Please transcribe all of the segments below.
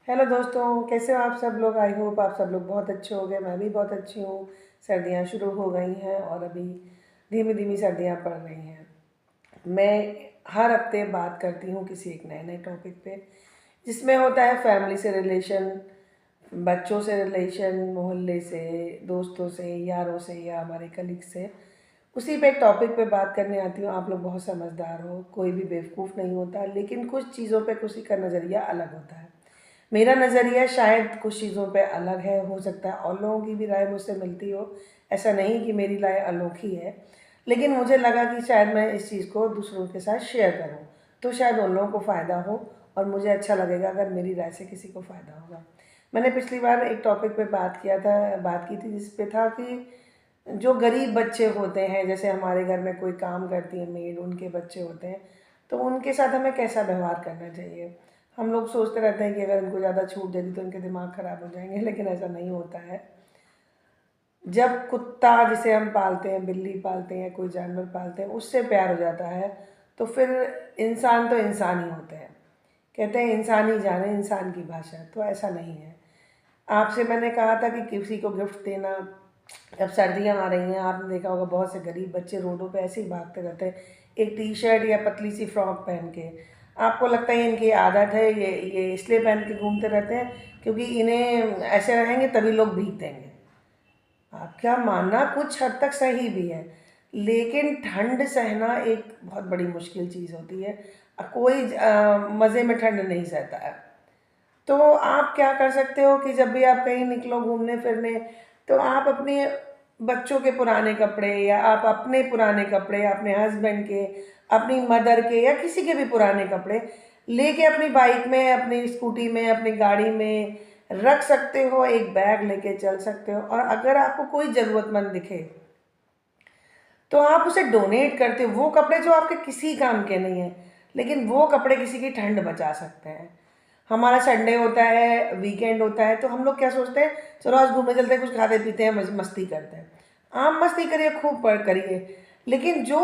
Hello दोस्तों, कैसे हो आप सब लोग। आई होप आप सब लोग बहुत अच्छे हो गए। मैं भी बहुत अच्छी हूँ। सर्दियाँ शुरू हो गई हैं और अभी धीमी धीमी सर्दियाँ पड़ रही हैं। मैं हर हफ्ते बात करती हूँ किसी एक नए नए टॉपिक पे, जिसमें होता है फैमिली से रिलेशन, बच्चों से रिलेशन, मोहल्ले से, दोस्तों से, यारों से या हमारे कलीग से। उसी पे एक टॉपिक पे बात करने आती हूँ। आप लोग बहुत समझदार हो, कोई भी बेवकूफ़ नहीं होता, लेकिन कुछ चीज़ों पे किसी का नज़रिया अलग होता है। मेरा नज़रिया शायद कुछ चीज़ों पे अलग है, हो सकता है और लोगों की भी राय मुझसे मिलती हो। ऐसा नहीं कि मेरी राय अनोखी है, लेकिन मुझे लगा कि शायद मैं इस चीज़ को दूसरों के साथ शेयर करूं, तो शायद उन लोगों को फ़ायदा हो और मुझे अच्छा लगेगा अगर मेरी राय से किसी को फ़ायदा होगा। मैंने पिछली बार एक टॉपिक पे बात की थी, जिस पे था कि जो गरीब बच्चे होते हैं, जैसे हमारे घर में कोई काम करती है मेड, उनके बच्चे होते हैं, तो उनके साथ हमें कैसा व्यवहार करना चाहिए। हम लोग सोचते रहते हैं कि अगर इनको ज़्यादा छूट दे दी तो इनके दिमाग ख़राब हो जाएंगे, लेकिन ऐसा नहीं होता है। जब कुत्ता जिसे हम पालते हैं, बिल्ली पालते हैं, कोई जानवर पालते हैं, उससे प्यार हो जाता है, तो फिर इंसान तो इंसान ही होते हैं। कहते हैं इंसान ही जाने इंसान की भाषा, तो ऐसा नहीं है। आपसे मैंने कहा था कि किसी को गिफ्ट देना, अब सर्दियाँ आ रही हैं, आपने देखा होगा बहुत से गरीब बच्चे रोडों पे ऐसे ही भागते रहते हैं, एक टी शर्ट या पतली सी फ्रॉक पहन के। आपको लगता है इनकी आदत है, ये इसलिए पहन के घूमते रहते हैं क्योंकि इन्हें ऐसे रहेंगे तभी लोग भीग देंगे। आपका मानना कुछ हद तक सही भी है, लेकिन ठंड सहना एक बहुत बड़ी मुश्किल चीज़ होती है। कोई मज़े में ठंड नहीं सहता है। तो आप क्या कर सकते हो कि जब भी आप कहीं निकलो घूमने फिरने, तो आप अपने बच्चों के पुराने कपड़े या आप अपने पुराने कपड़े, अपने हस्बैंड के, अपनी मदर के या किसी के भी पुराने कपड़े लेके अपनी बाइक में, अपनी स्कूटी में, अपनी गाड़ी में रख सकते हो। एक बैग लेके चल सकते हो, और अगर आपको कोई ज़रूरतमंद दिखे तो आप उसे डोनेट करते हो। वो कपड़े जो आपके किसी काम के नहीं हैं, लेकिन वो कपड़े किसी की ठंड बचा सकते हैं। हमारा संडे होता है, वीकेंड होता है, तो हम लोग क्या सोचते हैं, चलो आज घूमने चलते हैं, कुछ खाते पीते हैं, मस्ती करते हैं। आप मस्ती करिए, खूब पर करिए, लेकिन जो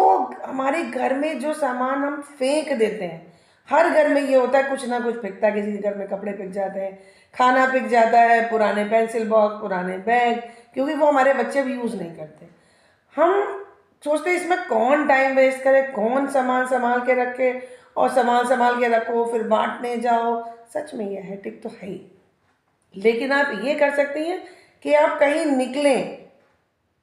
हमारे घर में जो सामान हम फेंक देते हैं, हर घर में ये होता है, कुछ ना कुछ फेंकता है। किसी के घर में कपड़े फेंक जाते हैं, खाना फेंक जाता है, पुराने पेंसिल बॉक्स, पुराने बैग, क्योंकि वो हमारे बच्चे भी यूज़ नहीं करते। हम सोचते हैं इसमें कौन टाइम वेस्ट करे, कौन सामान संभाल के रखे, और सामान संभाल के रखो फिर बांटने जाओ। सच में ये हेटिक तो है ही। लेकिन आप ये कर सकती हैं कि आप कहीं निकलें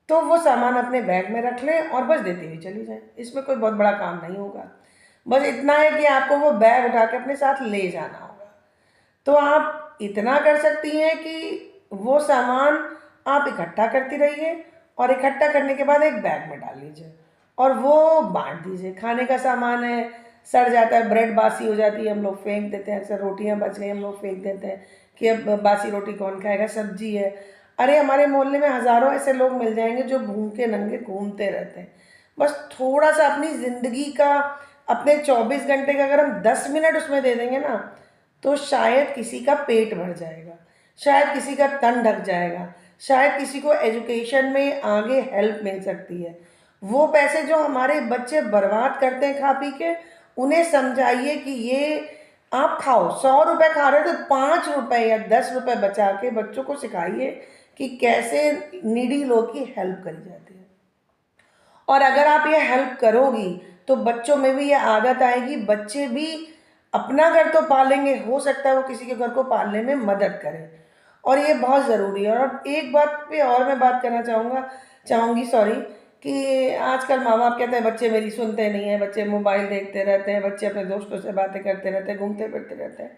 तो वो सामान अपने बैग में रख लें और बस देती हुई चली जाए। इसमें कोई बहुत बड़ा काम नहीं होगा, बस इतना है कि आपको वो बैग उठा के अपने साथ ले जाना होगा। तो आप इतना कर सकती हैं कि वो सामान आप इकट्ठा करती रहिए, और इकट्ठा करने के बाद एक बैग में डाल लीजिए और वो बांट दीजिए। खाने का सामान है, सड़ जाता है, ब्रेड बासी हो जाती है, हम लोग फेंक देते हैं। अक्सर रोटियां बच गई, हम लोग फेंक देते हैं कि अब बासी रोटी कौन खाएगा। सब्जी है, अरे हमारे मोहल्ले में हज़ारों ऐसे लोग मिल जाएंगे जो भूखे नंगे घूमते रहते हैं। बस थोड़ा सा अपनी ज़िंदगी का, अपने 24 घंटे का अगर हम 10 मिनट उसमें दे देंगे ना, तो शायद किसी का पेट भर जाएगा, शायद किसी का तन ढक जाएगा, शायद किसी को एजुकेशन में आगे हेल्प मिल सकती है। वो पैसे जो हमारे बच्चे बर्बाद करते हैं खा पी के, उन्हें समझाइए कि ये आप खाओ। 100 रुपये खा रहे हो तो 5 रुपये या 10 रुपये बचा के बच्चों को सिखाइए कि कैसे नीडी लोग की हेल्प करी जाती है। और अगर आप ये हेल्प करोगी तो बच्चों में भी ये आदत आएगी, बच्चे भी अपना घर तो पालेंगे, हो सकता है वो किसी के घर को पालने में मदद करें, और ये बहुत ज़रूरी है। और एक बात पे और मैं बात करना चाहूँगी, सॉरी, कि आजकल माँ बाप कहते हैं बच्चे मेरी सुनते नहीं हैं, बच्चे मोबाइल देखते रहते हैं, बच्चे अपने दोस्तों से बातें करते रहते हैं, घूमते फिरते रहते हैं।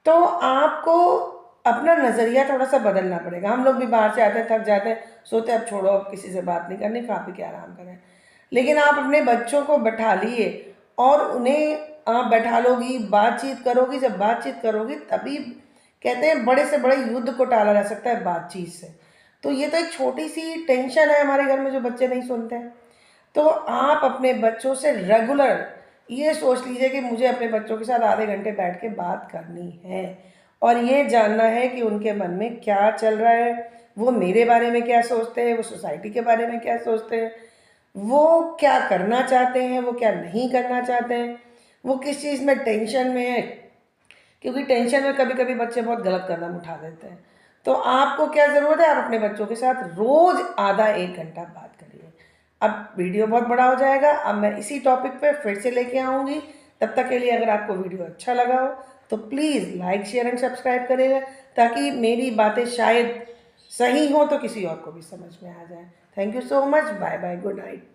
तो आपको अपना नज़रिया थोड़ा सा बदलना पड़ेगा। हम लोग भी बाहर से आते हैं, थक जाते हैं, सोते हैं अब छोड़ो, अब किसी से बात नहीं करनी, खा पी के आराम करें। लेकिन आप अपने बच्चों को बैठा लिए और उन्हें आप बैठा लोगी, बातचीत करोगी। जब बातचीत करोगी तभी, कहते हैं बड़े से बड़े युद्ध को टाला जा सकता है बातचीत से। तो ये तो एक छोटी सी टेंशन है हमारे घर में जो बच्चे नहीं सुनते हैं। तो आप अपने बच्चों से रेगुलर ये सोच लीजिए कि मुझे अपने बच्चों के साथ आधे घंटे बैठ के बात करनी है, और ये जानना है कि उनके मन में क्या चल रहा है, वो मेरे बारे में क्या सोचते हैं, वो सोसाइटी के बारे में क्या सोचते हैं, वो क्या करना चाहते हैं, वो क्या नहीं करना चाहते हैं, वो किस चीज़ में टेंशन में है, क्योंकि टेंशन में कभी कभी बच्चे बहुत गलत कदम उठा देते हैं। तो आपको क्या ज़रूरत है, आप अपने बच्चों के साथ रोज़ आधा 1 घंटा बात करिए। अब वीडियो बहुत बड़ा हो जाएगा, अब मैं इसी टॉपिक पे फिर से लेके आऊँगी। तब तक के लिए अगर आपको वीडियो अच्छा लगा हो तो please like share and subscribe करिएगा, ताकि मेरी बातें शायद सही हो तो किसी और को भी समझ में आ जाए। Thank you so much, bye bye, good night.